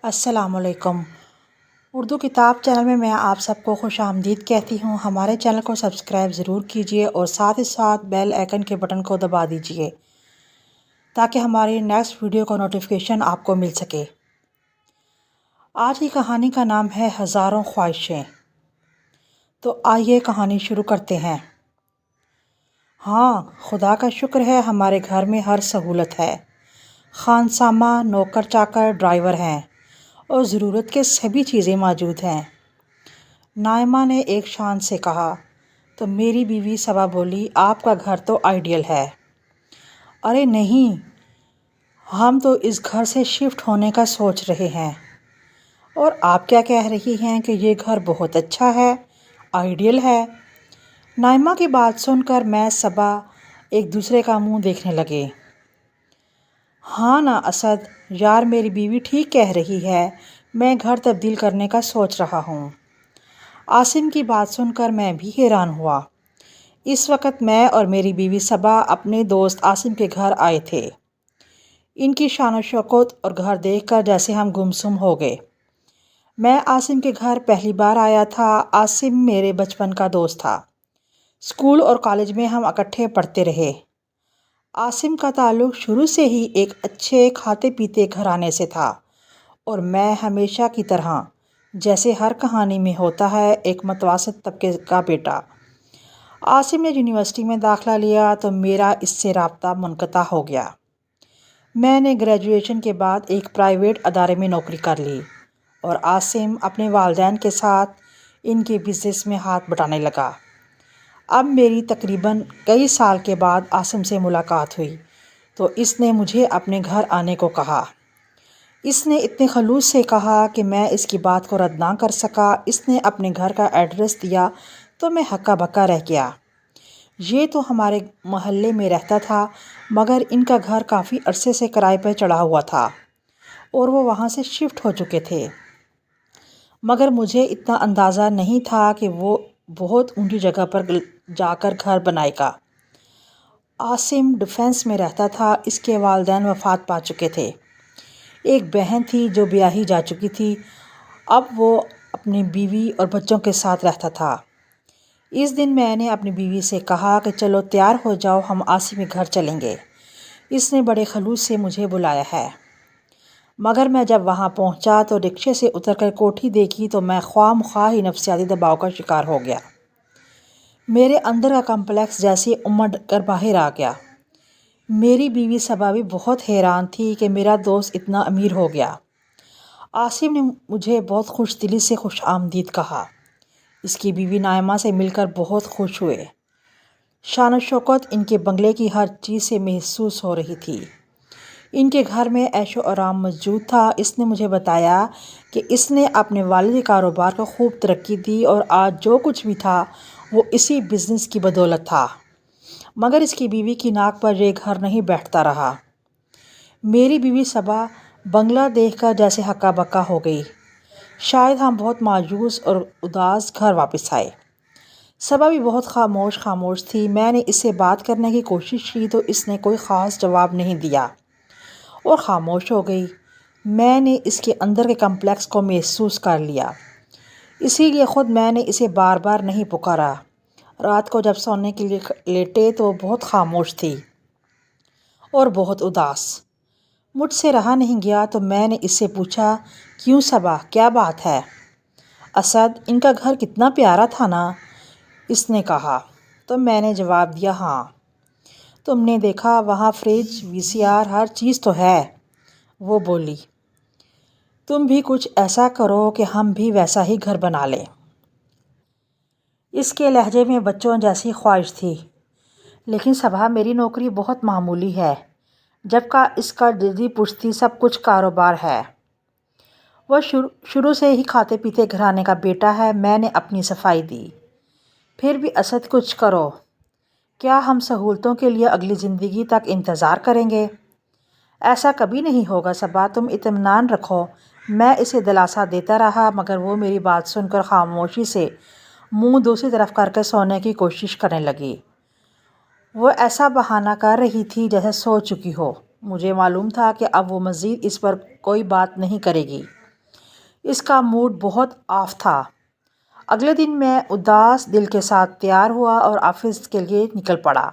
السلام علیکم۔ اردو کتاب چینل میں میں آپ سب کو خوش آمدید کہتی ہوں۔ ہمارے چینل کو سبسکرائب ضرور کیجیے اور ساتھ ہی ساتھ بیل آئیکن کے بٹن کو دبا دیجیے تاکہ ہماری نیکسٹ ویڈیو کا نوٹیفیکیشن آپ کو مل سکے۔ آج کی کہانی کا نام ہے ہزاروں خواہشیں۔ تو آئیے کہانی شروع کرتے ہیں۔ ہاں، خدا کا شکر ہے ہمارے گھر میں ہر سہولت ہے۔ خانسامہ، نوکر چاکر، ڈرائیور ہیں اور ضرورت کے سبھی چیزیں موجود ہیں، نائمہ نے ایک شان سے کہا۔ تو میری بیوی صبا بولی، آپ کا گھر تو آئیڈیل ہے۔ ارے نہیں، ہم تو اس گھر سے شفٹ ہونے کا سوچ رہے ہیں۔ اور آپ کیا کہہ رہی ہیں کہ یہ گھر بہت اچھا ہے، آئیڈیل ہے؟ نائمہ کی بات سن کر میں صبا ایک دوسرے کا منہ دیکھنے لگے۔ ہاں نا اسد، یار میری بیوی ٹھیک کہہ رہی ہے، میں گھر تبدیل کرنے کا سوچ رہا ہوں۔ عاصم کی بات سن کر میں بھی حیران ہوا۔ اس وقت میں اور میری بیوی صبا اپنے دوست عاصم کے گھر آئے تھے۔ ان کی شان و شوکت اور گھر دیکھ کر جیسے ہم گمسم ہو گئے۔ میں عاصم کے گھر پہلی بار آیا تھا۔ عاصم میرے بچپن کا دوست تھا۔ اسکول اور کالج میں ہم اکٹھے پڑھتے رہے۔ عاصم کا تعلق شروع سے ہی ایک اچھے کھاتے پیتے گھرانے سے تھا اور میں ہمیشہ کی طرح، جیسے ہر کہانی میں ہوتا ہے، ایک متوسط طبقے کا بیٹا۔ عاصم نے یونیورسٹی میں داخلہ لیا تو میرا اس سے رابطہ منقطع ہو گیا۔ میں نے گریجویشن کے بعد ایک پرائیویٹ ادارے میں نوکری کر لی اور عاصم اپنے والدین کے ساتھ ان کے بزنس میں ہاتھ بٹانے لگا۔ اب میری تقریباً کئی سال کے بعد عاصم سے ملاقات ہوئی تو اس نے مجھے اپنے گھر آنے کو کہا۔ اس نے اتنے خلوص سے کہا کہ میں اس کی بات کو رد نہ کر سکا۔ اس نے اپنے گھر کا ایڈریس دیا تو میں ہکا بکا رہ گیا۔ یہ تو ہمارے محلے میں رہتا تھا، مگر ان کا گھر کافی عرصے سے کرائے پہ چڑھا ہوا تھا اور وہ وہاں سے شفٹ ہو چکے تھے، مگر مجھے اتنا اندازہ نہیں تھا کہ وہ بہت اونچی جگہ پر جا کر گھر بنائے گا۔ عاصم ڈیفنس میں رہتا تھا۔ اس کے والدین وفات پا چکے تھے۔ ایک بہن تھی جو بیاہی جا چکی تھی۔ اب وہ اپنی بیوی اور بچوں کے ساتھ رہتا تھا۔ اس دن میں نے اپنی بیوی سے کہا کہ چلو تیار ہو جاؤ، ہم عاصم کے گھر چلیں گے۔ اس نے بڑے خلوص سے مجھے بلایا ہے۔ مگر میں جب وہاں پہنچا تو رکشے سے اتر کر کوٹھی دیکھی تو میں خواہ مخواہ ہی نفسیاتی دباؤ کا شکار ہو گیا۔ میرے اندر کا کمپلیکس جیسے امڑ کر باہر آ گیا۔ میری بیوی صبا بھی بہت حیران تھی کہ میرا دوست اتنا امیر ہو گیا۔ عاصم نے مجھے بہت خوش دلی سے خوش آمدید کہا۔ اس کی بیوی نائمہ سے مل کر بہت خوش ہوئے۔ شان و شوکت ان کے بنگلے کی ہر چیز سے محسوس ہو رہی تھی۔ ان کے گھر میں عیش و آرام موجود تھا۔ اس نے مجھے بتایا کہ اس نے اپنے والد کے کاروبار کو خوب ترقی دی اور آج جو کچھ بھی تھا وہ اسی بزنس کی بدولت تھا، مگر اس کی بیوی کی ناک پر یہ گھر نہیں بیٹھتا رہا۔ میری بیوی صبا بنگلہ دیکھ کر جیسے ہکا بکا ہو گئی۔ شاید ہم بہت مایوس اور اداس گھر واپس آئے۔ صبا بھی بہت خاموش تھی۔ میں نے اس سے بات کرنے کی کوشش کی تو اس نے کوئی خاص جواب نہیں دیا اور خاموش ہو گئی۔ میں نے اس کے اندر کے کمپلیکس کو محسوس کر لیا، اسی لیے خود میں نے اسے بار بار نہیں پکارا۔ رات کو جب سونے کے لیے لیٹے تو بہت خاموش تھی اور بہت اداس۔ مجھ سے رہا نہیں گیا تو میں نے اس سے پوچھا، کیوں صبا، کیا بات ہے؟ اسد، ان کا گھر کتنا پیارا تھا نا؟ اس نے کہا۔ تو میں نے جواب دیا، ہاں، تم نے دیکھا وہاں فریج، VCR، ہر چیز تو ہے۔ وہ بولی، تم بھی کچھ ایسا کرو کہ ہم بھی ویسا ہی گھر بنا لیں۔ اس کے لہجے میں بچوں جیسی خواہش تھی۔ لیکن صبا، میری نوکری بہت معمولی ہے، جبکہ اس کا جدی پشتی سب کچھ کاروبار ہے۔ وہ شروع سے ہی کھاتے پیتے گھرانے کا بیٹا ہے۔ میں نے اپنی صفائی دی۔ پھر بھی اسد، کچھ کرو۔ کیا ہم سہولتوں کے لیے اگلی زندگی تک انتظار کریں گے؟ ایسا کبھی نہیں ہوگا صبا، تم اطمینان رکھو۔ میں اسے دلاسا دیتا رہا، مگر وہ میری بات سن کر خاموشی سے منہ دوسری طرف کر کے سونے کی کوشش کرنے لگی۔ وہ ایسا بہانہ کر رہی تھی جیسے سو چکی ہو۔ مجھے معلوم تھا کہ اب وہ مزید اس پر کوئی بات نہیں کرے گی۔ اس کا موڈ بہت آف تھا۔ اگلے دن میں اداس دل کے ساتھ تیار ہوا اور آفس کے لیے نکل پڑا۔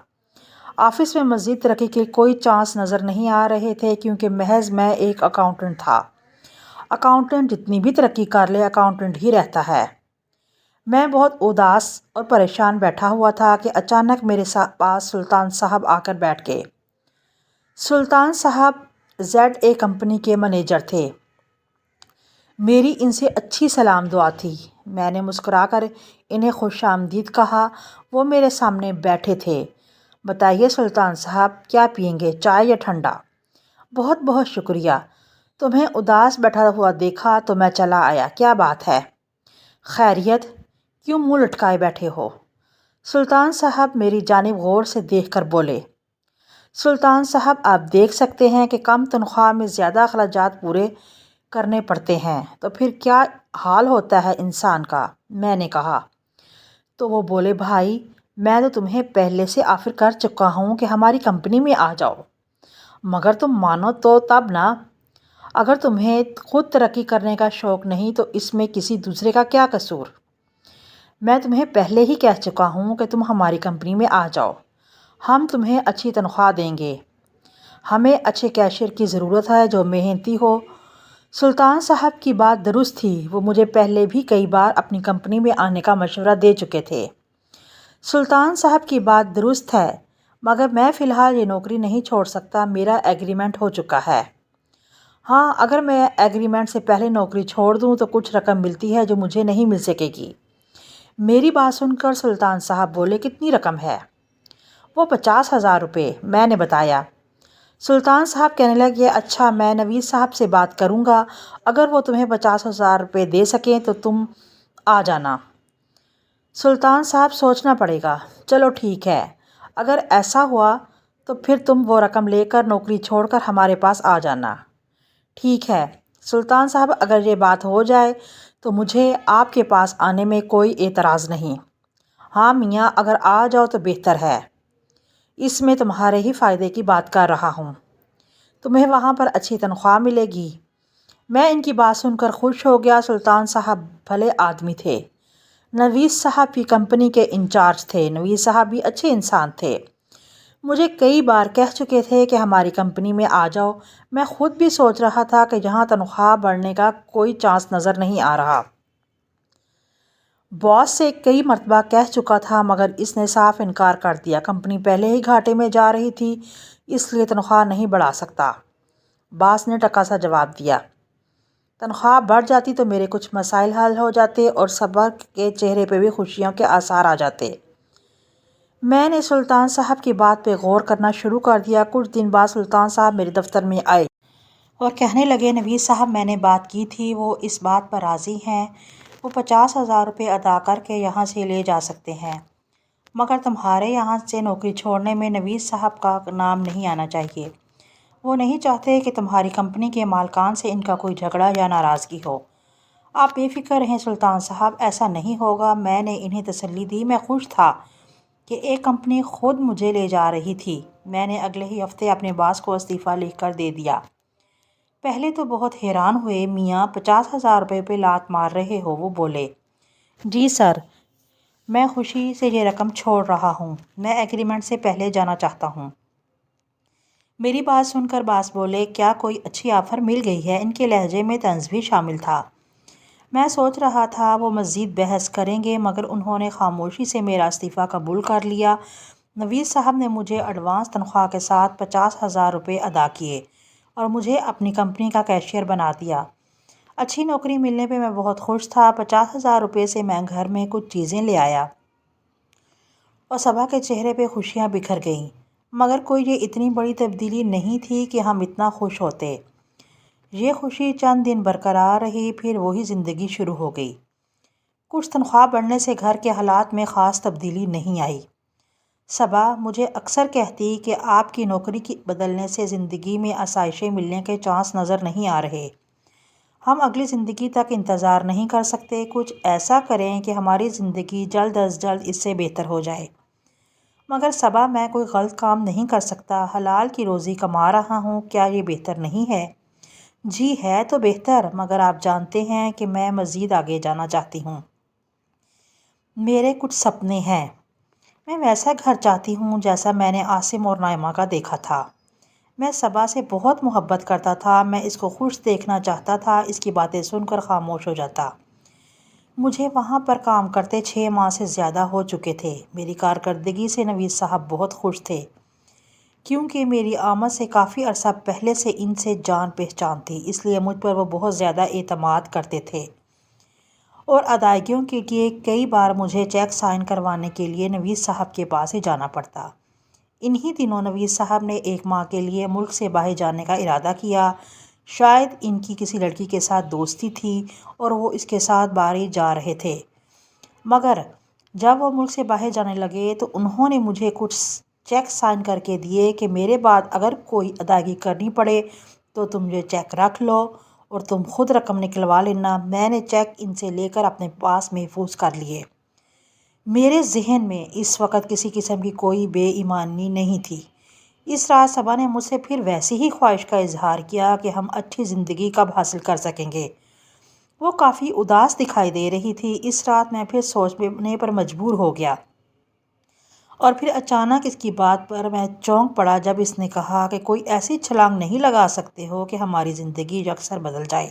آفس میں مزید ترقی کے کوئی چانس نظر نہیں آ رہے تھے کیونکہ محض میں ایک اکاؤنٹنٹ تھا۔ اکاؤنٹنٹ جتنی بھی ترقی کر لے اکاؤنٹنٹ ہی رہتا ہے۔ میں بہت اداس اور پریشان بیٹھا ہوا تھا کہ اچانک میرے پاس سلطان صاحب آ کر بیٹھ گئے۔ سلطان صاحب ZA کمپنی کے منیجر تھے۔ میری ان سے اچھی سلام دعا تھی۔ میں نے مسکرا کر انہیں خوش آمدید کہا۔ وہ میرے سامنے بیٹھے تھے۔ بتائیے سلطان صاحب، کیا پئیں گے، چائے یا ٹھنڈا؟ بہت بہت شکریہ۔ تمہیں اداس بیٹھا ہوا دیکھا تو میں چلا آیا۔ کیا بات ہے؟ خیریت؟ کیوں منہ لٹکائے بیٹھے ہو؟ سلطان صاحب میری جانب غور سے دیکھ کر بولے۔ سلطان صاحب، آپ دیکھ سکتے ہیں کہ کم تنخواہ میں زیادہ اخراجات پورے کرنے پڑتے ہیں، تو پھر کیا حال ہوتا ہے انسان کا؟ میں نے کہا۔ تو وہ بولے، بھائی میں تو تمہیں پہلے سے آفر کر چکا ہوں کہ ہماری کمپنی میں آ جاؤ، مگر تم مانو تو تب نا۔ اگر تمہیں خود ترقی کرنے کا شوق نہیں تو اس میں کسی دوسرے کا کیا قصور؟ میں تمہیں پہلے ہی کہہ چکا ہوں کہ تم ہماری کمپنی میں آ جاؤ، ہم تمہیں اچھی تنخواہ دیں گے۔ ہمیں اچھے کیشیئر کی ضرورت ہے جو محنتی ہو۔ سلطان صاحب کی بات درست تھی۔ وہ مجھے پہلے بھی کئی بار اپنی کمپنی میں آنے کا مشورہ دے چکے تھے۔ سلطان صاحب کی بات درست ہے، مگر میں فی الحال یہ نوکری نہیں چھوڑ سکتا، میرا ایگریمنٹ ہو چکا ہے۔ ہاں، اگر میں ایگریمنٹ سے پہلے نوکری چھوڑ دوں تو کچھ رقم ملتی ہے جو مجھے نہیں مل سکے گی۔ میری بات سن کر سلطان صاحب بولے، کتنی رقم ہے؟ وہ 50,000 روپے، میں نے بتایا۔ سلطان صاحب کہنے لگے، اچھا میں نوید صاحب سے بات کروں گا، اگر وہ تمہیں 50,000 روپے دے سکیں تو تم آ جانا۔ سلطان صاحب، سوچنا پڑے گا۔ چلو ٹھیک ہے، اگر ایسا ہوا تو پھر تم وہ رقم لے کر نوکری چھوڑ کر ہمارے پاس آ جانا۔ ٹھیک ہے سلطان صاحب، اگر یہ بات ہو جائے تو مجھے آپ کے پاس آنے میں کوئی اعتراض نہیں۔ ہاں میاں، اگر آ جاؤ تو بہتر ہے، اس میں تمہارے ہی فائدے کی بات کر رہا ہوں۔ تمہیں وہاں پر اچھی تنخواہ ملے گی۔ میں ان کی بات سن کر خوش ہو گیا۔ سلطان صاحب بھلے آدمی تھے۔ نوید صاحب کی کمپنی کے انچارج تھے۔ نوید صاحب بھی اچھے انسان تھے۔ مجھے کئی بار کہہ چکے تھے کہ ہماری کمپنی میں آ جاؤ۔ میں خود بھی سوچ رہا تھا کہ یہاں تنخواہ بڑھنے کا کوئی چانس نظر نہیں آ رہا۔ باس سے کئی مرتبہ کہہ چکا تھا مگر اس نے صاف انکار کر دیا۔ کمپنی پہلے ہی گھاٹے میں جا رہی تھی، اس لیے تنخواہ نہیں بڑھا سکتا۔ باس نے ٹکا سا جواب دیا۔ تنخواہ بڑھ جاتی تو میرے کچھ مسائل حل ہو جاتے اور صبا کے چہرے پہ بھی خوشیوں کے آثار آ جاتے۔ میں نے سلطان صاحب کی بات پہ غور کرنا شروع کر دیا۔ کچھ دن بعد سلطان صاحب میرے دفتر میں آئے اور کہنے لگے، نوید صاحب میں نے بات کی تھی، وہ اس بات پر راضی ہیں، وہ 50,000 روپے ادا کر کے یہاں سے لے جا سکتے ہیں، مگر تمہارے یہاں سے نوکری چھوڑنے میں نوید صاحب کا نام نہیں آنا چاہیے۔ وہ نہیں چاہتے کہ تمہاری کمپنی کے مالکان سے ان کا کوئی جھگڑا یا ناراضگی ہو۔ آپ بے فکر رہیں سلطان صاحب، ایسا نہیں ہوگا۔ میں نے انہیں تسلی دی۔ میں خوش تھا کہ ایک کمپنی خود مجھے لے جا رہی تھی۔ میں نے اگلے ہی ہفتے اپنے باس کو استعفیٰ لکھ کر دے دیا۔ پہلے تو بہت حیران ہوئے۔ میاں 50,000 روپے پہ لات مار رہے ہو؟ وہ بولے، جی سر، میں خوشی سے یہ رقم چھوڑ رہا ہوں، میں ایگریمنٹ سے پہلے جانا چاہتا ہوں۔ میری بات سن کر باس بولے، کیا کوئی اچھی آفر مل گئی ہے؟ ان کے لہجے میں طنز بھی شامل تھا۔ میں سوچ رہا تھا وہ مزید بحث کریں گے مگر انہوں نے خاموشی سے میرا استعفیٰ قبول کر لیا۔ نوید صاحب نے مجھے ایڈوانس تنخواہ کے ساتھ 50,000 روپے ادا کیے اور مجھے اپنی کمپنی کا کیشیئر بنا دیا۔ اچھی نوکری ملنے پہ میں بہت خوش تھا۔ 50,000 روپے سے میں گھر میں کچھ چیزیں لے آیا اور صبا کے چہرے پہ خوشیاں بکھر گئیں، مگر کوئی یہ اتنی بڑی تبدیلی نہیں تھی کہ ہم اتنا خوش ہوتے۔ یہ خوشی چند دن برقرار رہی، پھر وہی زندگی شروع ہو گئی۔ کچھ تنخواہ بڑھنے سے گھر کے حالات میں خاص تبدیلی نہیں آئی۔ صبا مجھے اکثر کہتی کہ آپ کی نوکری کی بدلنے سے زندگی میں آسائشیں ملنے کے چانس نظر نہیں آ رہے۔ ہم اگلی زندگی تک انتظار نہیں کر سکتے، کچھ ایسا کریں کہ ہماری زندگی جلد از جلد اس سے بہتر ہو جائے۔ مگر صبا میں کوئی غلط کام نہیں کر سکتا، حلال کی روزی کما رہا ہوں، کیا یہ بہتر نہیں ہے؟ جی ہے تو بہتر، مگر آپ جانتے ہیں کہ میں مزید آگے جانا چاہتی ہوں۔ میرے کچھ سپنے ہیں۔ میں ویسا گھر چاہتی ہوں جیسا میں نے عاصم اور نائمہ کا دیکھا تھا۔ میں صبا سے بہت محبت کرتا تھا، میں اس کو خوش دیکھنا چاہتا تھا، اس کی باتیں سن کر خاموش ہو جاتا۔ مجھے وہاں پر کام کرتے 6 ماہ سے زیادہ ہو چکے تھے۔ میری کارکردگی سے نوید صاحب بہت خوش تھے، کیونکہ میری آمد سے کافی عرصہ پہلے سے ان سے جان پہچان تھی، اس لیے مجھ پر وہ بہت زیادہ اعتماد کرتے تھے۔ اور ادائیگیوں کے لیے کئی بار مجھے چیک سائن کروانے کے لیے نوید صاحب کے پاس ہی جانا پڑتا۔ انہی دنوں نوید صاحب نے 1 ماہ کے لیے ملک سے باہر جانے کا ارادہ کیا۔ شاید ان کی کسی لڑکی کے ساتھ دوستی تھی اور وہ اس کے ساتھ باہر جا رہے تھے، مگر جب وہ ملک سے باہر جانے لگے تو انہوں نے مجھے کچھ چیک سائن کر کے دیے کہ میرے بعد اگر کوئی ادائیگی کرنی پڑے تو تم یہ چیک رکھ لو اور تم خود رقم نکلوا لینا۔ میں نے چیک ان سے لے کر اپنے پاس محفوظ کر لیے۔ میرے ذہن میں اس وقت کسی قسم کی کوئی بے ایمانی نہیں تھی۔ اس رات صبا نے مجھ سے پھر ویسی ہی خواہش کا اظہار کیا کہ ہم اچھی زندگی کب حاصل کر سکیں گے۔ وہ کافی اداس دکھائی دے رہی تھی۔ اس رات میں پھر سوچنے پر مجبور ہو گیا، اور پھر اچانک اس کی بات پر میں چونک پڑا جب اس نے کہا کہ کوئی ایسی چھلانگ نہیں لگا سکتے ہو کہ ہماری زندگی یکسر بدل جائے۔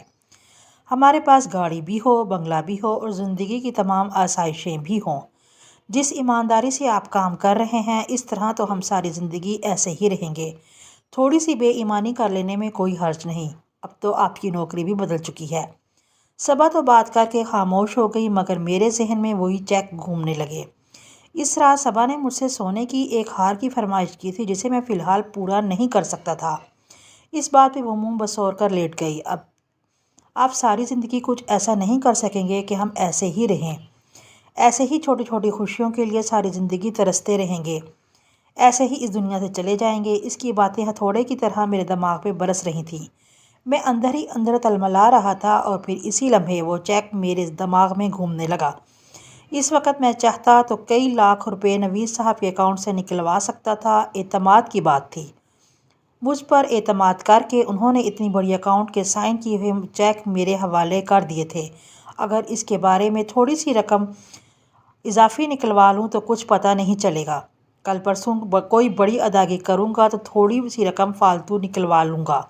ہمارے پاس گاڑی بھی ہو، بنگلہ بھی ہو اور زندگی کی تمام آسائشیں بھی ہوں۔ جس ایمانداری سے آپ کام کر رہے ہیں، اس طرح تو ہم ساری زندگی ایسے ہی رہیں گے۔ تھوڑی سی بے ایمانی کر لینے میں کوئی حرج نہیں۔ اب تو آپ کی نوکری بھی بدل چکی ہے۔ صبا تو بات کر کے خاموش ہو گئی، مگر میرے ذہن میں وہی چیک گھومنے لگے۔ اس رات صبا نے مجھ سے سونے کی ایک ہار کی فرمائش کی تھی جسے میں فی الحال پورا نہیں کر سکتا تھا۔ اس بات پہ وہ منہ بسور کر لیٹ گئی۔ اب آپ ساری زندگی کچھ ایسا نہیں کر سکیں گے کہ ہم ایسے ہی رہیں، ایسے ہی چھوٹی چھوٹی خوشیوں کے لیے ساری زندگی ترستے رہیں گے، ایسے ہی اس دنیا سے چلے جائیں گے۔ اس کی باتیں ہتھوڑے کی طرح میرے دماغ پہ برس رہی تھیں۔ میں اندر ہی اندر تلملا رہا تھا اور پھر اسی لمحے وہ چیک میرے دماغ میں گھومنے لگا۔ اس وقت میں چاہتا تو کئی لاکھ روپے نوید صاحب کے اکاؤنٹ سے نکلوا سکتا تھا۔ اعتماد کی بات تھی۔ مجھ پر اعتماد کر کے انہوں نے اتنی بڑی اکاؤنٹ کے سائن کیے ہوئے چیک میرے حوالے کر دیے تھے۔ اگر اس کے بارے میں تھوڑی سی رقم اضافی نکلوا لوں تو کچھ پتہ نہیں چلے گا۔ کل پرسوں کوئی بڑی ادائیگی کروں گا تو تھوڑی سی رقم فالتو نکلوا لوں گا۔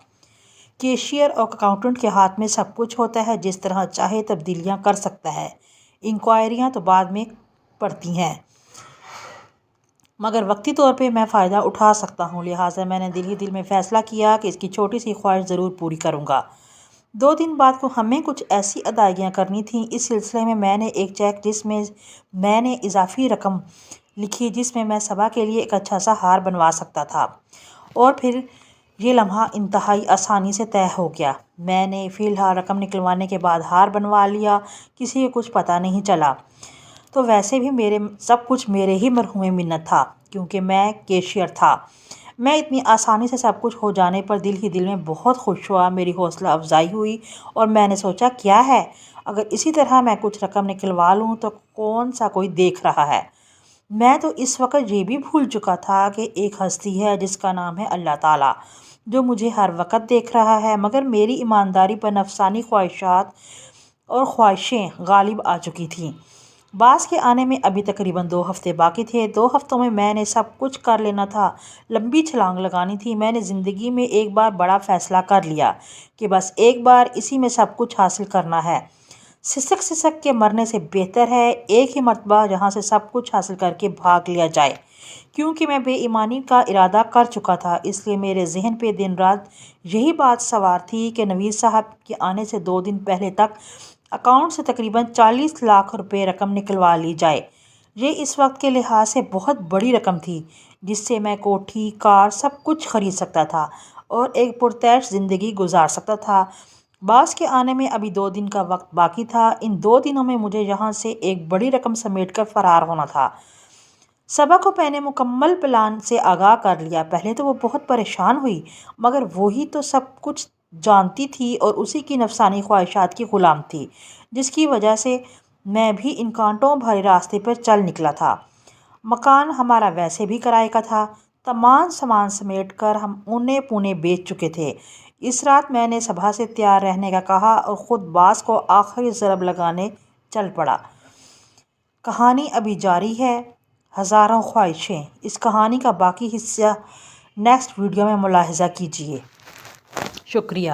کیشیئر اور اکاؤنٹنٹ کے ہاتھ میں سب کچھ ہوتا ہے، جس طرح چاہے تبدیلیاں کر سکتا ہے۔ انکوائریاں تو بعد میں پڑتی ہیں، مگر وقتی طور پہ میں فائدہ اٹھا سکتا ہوں، لہٰذا میں نے دل ہی دل میں فیصلہ کیا کہ اس کی چھوٹی سی خواہش ضرور پوری کروں گا۔ 2 دن بعد کو ہمیں کچھ ایسی ادائیگیاں کرنی تھیں۔ اس سلسلے میں نے ایک چیک جس میں میں نے اضافی رقم لکھی، جس میں صبا کے لیے ایک اچھا سا ہار بنوا سکتا تھا، اور پھر یہ لمحہ انتہائی آسانی سے طے ہو گیا۔ میں نے فی الحال رقم نکلوانے کے بعد ہار بنوا لیا۔ کسی کو کچھ پتہ نہیں چلا۔ تو ویسے بھی سب کچھ میرے ہی مرہون منت تھا، کیونکہ میں کیشیئر تھا۔ میں اتنی آسانی سے سب کچھ ہو جانے پر دل ہی دل میں بہت خوش ہوا۔ میری حوصلہ افزائی ہوئی اور میں نے سوچا کیا ہے، اگر اسی طرح میں کچھ رقم نکلوا لوں تو کون سا کوئی دیکھ رہا ہے۔ میں تو اس وقت یہ بھی بھول چکا تھا کہ ایک ہستی ہے جس کا نام ہے اللہ تعالیٰ، جو مجھے ہر وقت دیکھ رہا ہے، مگر میری ایمانداری پر نفسانی خواہشات اور خواہشیں غالب آ چکی تھیں۔ باز کے آنے میں ابھی تقریباً 2 ہفتے باقی تھے۔ 2 ہفتوں میں نے سب کچھ کر لینا تھا، لمبی چھلانگ لگانی تھی۔ میں نے زندگی میں ایک بار بڑا فیصلہ کر لیا کہ بس ایک بار اسی میں سب کچھ حاصل کرنا ہے۔ سسک سسک کے مرنے سے بہتر ہے ایک ہی مرتبہ یہاں سے سب کچھ حاصل کر کے بھاگ لیا جائے۔ کیونکہ میں بے ایمانی کا ارادہ کر چکا تھا، اس لیے میرے ذہن پہ دن رات یہی بات سوار تھی کہ نوید صاحب کے آنے سے 2 دن پہلے تک اکاؤنٹ سے تقریباً 40 لاکھ روپے رقم نکلوا لی جائے۔ یہ اس وقت کے لحاظ سے بہت بڑی رقم تھی، جس سے میں کوٹھی، کار سب کچھ خرید سکتا تھا اور ایک پرتعیش زندگی گزار سکتا تھا۔ باز کے آنے میں ابھی 2 دن کا وقت باقی تھا۔ ان 2 دنوں میں مجھے یہاں سے ایک بڑی رقم سمیٹ کر فرار ہونا تھا۔ صبا کو میں نے مکمل پلان سے آگاہ کر لیا۔ پہلے تو وہ بہت پریشان ہوئی، مگر وہی تو سب کچھ جانتی تھی اور اسی کی نفسانی خواہشات کی غلام تھی، جس کی وجہ سے میں بھی ان کانٹوں بھرے راستے پر چل نکلا تھا۔ مکان ہمارا ویسے بھی کرائے کا تھا۔ تمام سامان سمیٹ کر ہم اونے پونے بیچ چکے تھے۔ اس رات میں نے صبح سے تیار رہنے کا کہا اور خود باز کو آخری ضرب لگانے چل پڑا۔ کہانی ابھی جاری ہے، ہزاروں خواہشیں۔ اس کہانی کا باقی حصہ نیکسٹ ویڈیو میں ملاحظہ کیجیے۔ شکریہ۔